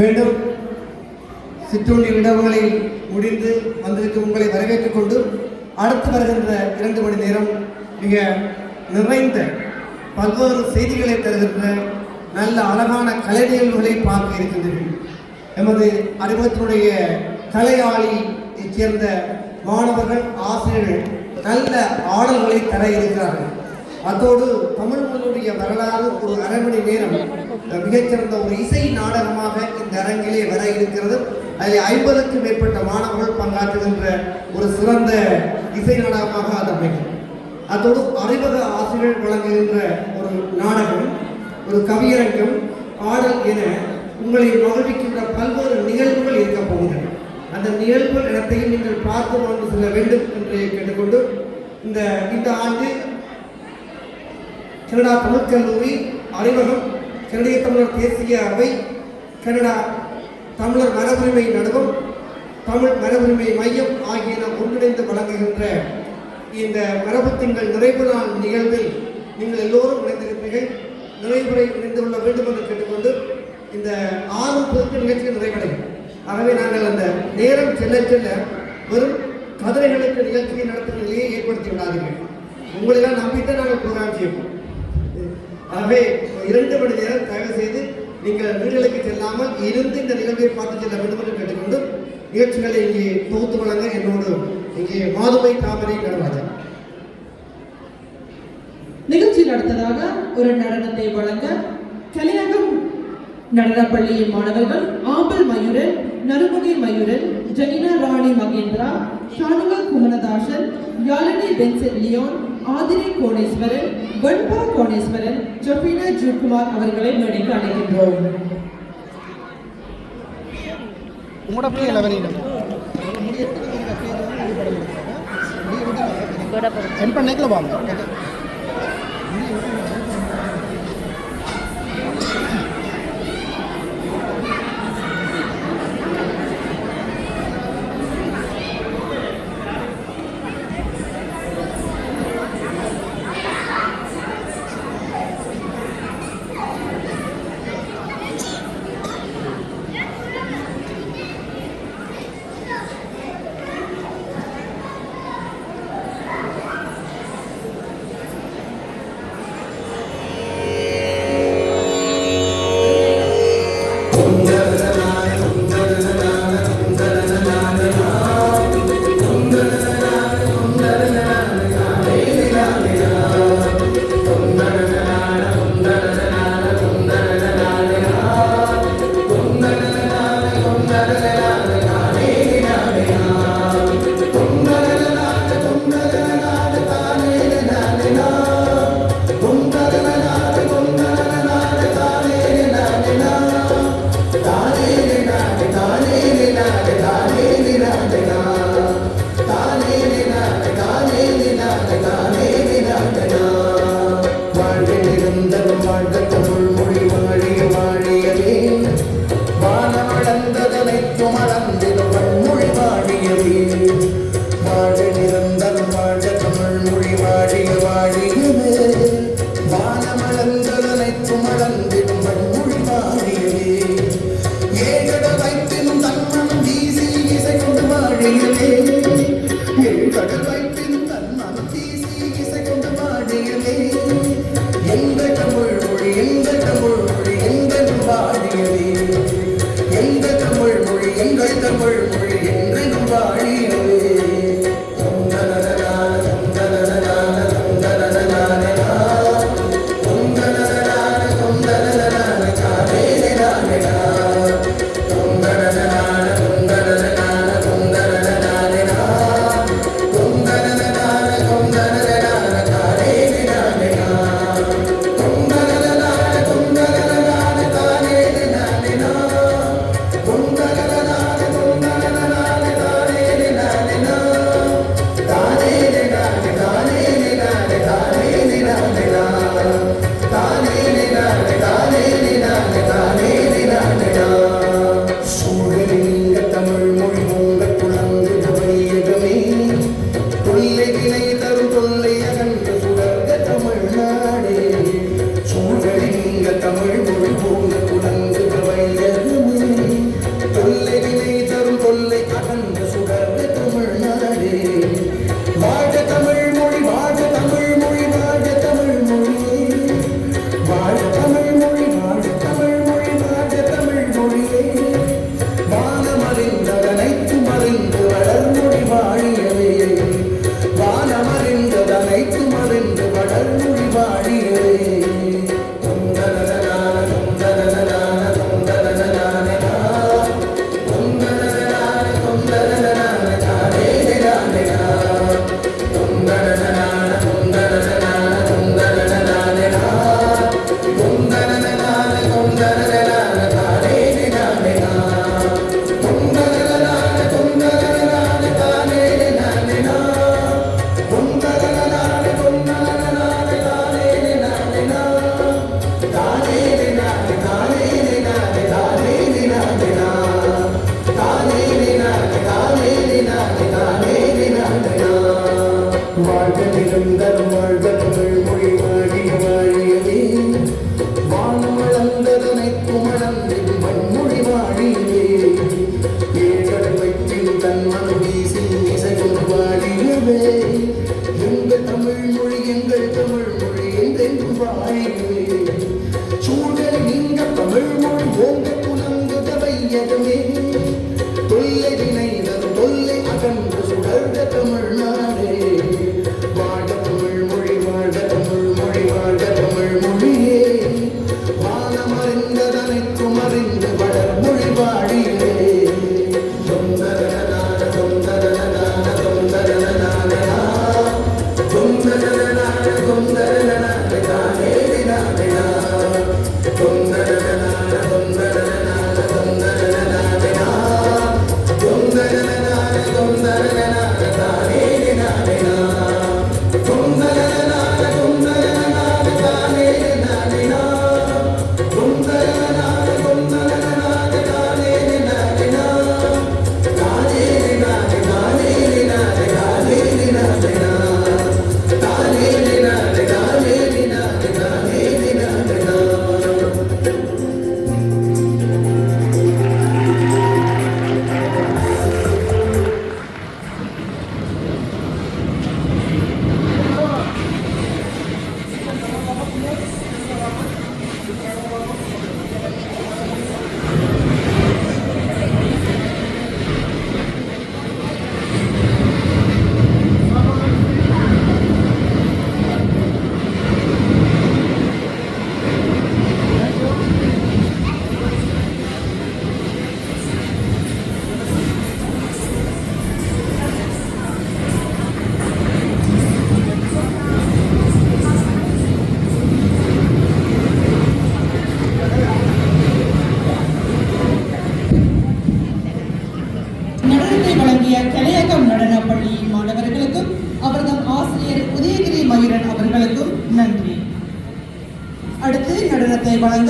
மீண்டும் சிற்றுண்டி விடவுகளை முடிந்து வந்திருக்கும் உங்களை வரவேற்றுக் கொண்டு அடுத்து வருகின்ற 2 மணி நேரம் மிக நிறைந்த பல்வேறு செய்திகளை தருகின்ற நல்ல அழகான கலை நிகழ்வுகளை பார்க்க இருக்கின்றீர்கள். எமது அறிமுகத்தினுடைய கலையாளியைச் சேர்ந்த மாணவர்கள் ஆசிரியர்கள் நல்ல ஆடல்களை தர இருக்கிறார்கள். அதோடு தமிழ் மொழியுடைய வரலாறு ஒரு அரை மணி நேரம் மிகச்சிறந்த ஒரு இசை நாடகமாக இந்த அரங்கிலே வர இருக்கிறது. அதில் 50க்கும் மேற்பட்ட மாணவர்கள் பங்காற்றுகின்ற ஒரு சிறந்த இசை நாடகமாக அது அமைக்கும். அதோடு அறிமுக ஆசிரியர்கள் வழங்குகின்ற ஒரு நாடகம், ஒரு கவியரங்கம், பாடல் என உங்களை மகிழ்விக்கின்ற பல்வேறு நிகழ்வுகள் இருக்க போகின்றன. அந்த நிகழ்வுகள் இடத்தையும் நீங்கள் பார்த்து வாழ்ந்து செல்ல வேண்டும் என்று கேட்டுக்கொண்டு இந்த ஆண்டு கனடா தமிழ் கல்லூரி அறிமுகம், கனடிய தமிழர் தேசிய அவை, கனடா தமிழர் மரபுரிமை நடுவம், தமிழ் மரபுரிமை மையம் ஆகியன ஒன்றிணைந்து வழங்குகின்ற இந்த மரபு திங்கள் நிறைவு நாள் நிகழ்வில் நீங்கள் எல்லோரும் இணைந்திருப்பீர்கள். நிறைவுரை இணைந்து கொள்ள வேண்டும் என்று கேட்டுக்கொண்டு இந்த 6 நிகழ்ச்சிகள் நிறைவடையும். ஆகவே நாங்கள் அந்த நேரம் செல்ல செல்ல வெறும் கதிரைகளுக்கு நிகழ்ச்சியை நடத்தும் நிலையை ஏற்படுத்தி விடாதீர்கள். உங்களெல்லாம் நம்பித்தான் நாங்கள் ப்ரோக்ராம் செய்வோம். ஆகவே 2 மணி நேரம் தயவு செய்து நீங்கள் வீடுகளுக்கு செல்லாமல் இருந்து இந்த நிகழ்வை பார்த்து செல்ல வேண்டும் என்று கேட்டுக்கொண்டு நிகழ்ச்சிகளை இங்கே தொகுத்து வழங்க என்னோடு இங்கே மாதுமை தாமரை நடராஜன். நிகழ்ச்சியில் அடுத்ததாக ஒரு நடனத்தை வழங்க கலியகம் நடனப்பள்ளியின் மாணவர்கள் ஆம்பல் மயூரன், நறுமுகை மயூரன், ஜெனினா ராணி மகேந்திரா, ஷானுவல் குமனதாசன், யாழினி பென்செட் லியோன், ஆதிரை கோணேஸ்வரன், வெண்பா கோணேஸ்வரன், ஜொஃபினா ஜூக்குமார் அவர்களை மேடைக்கு அழைக்கின்றோம். வையகமே தொல்லை வினைதர் தொல்லை அகன்று சுடர்ந்த தமிழ்நாடே வாழ்க தமிழ் மொழி வாழ்க தமிழ் மொழி வாழ்க தமிழ் மொழியே வானமறிந்ததனைக்கும் அறிந்து வளர் மொழி வாழியே தொந்தரனான தொந்தரனான தொந்தரனான தொந்தரனான தொந்தரனான தானே நானே தொந்தரனான தொந்தரனான தொந்தரனான தொந்தரனான தொந்தரனான தானே நானே தொந்தரனான தொந்தரனான தானே நானே தொந்தரனான தொந்தரனான தானே நானே தானே நானே தானே நானே தானே நானே தானே நானே தானே நானே தானே நானே நடனத்தை வழங்கிய கலையகம் நடனப் பள்ளியின் மாணவர்களுக்கும் அவர்தம் ஆசிரியர் உதயகிரி மயூரன் அவர்களுக்கும் நன்றி. அடுத்து நடனத்தை வழங்க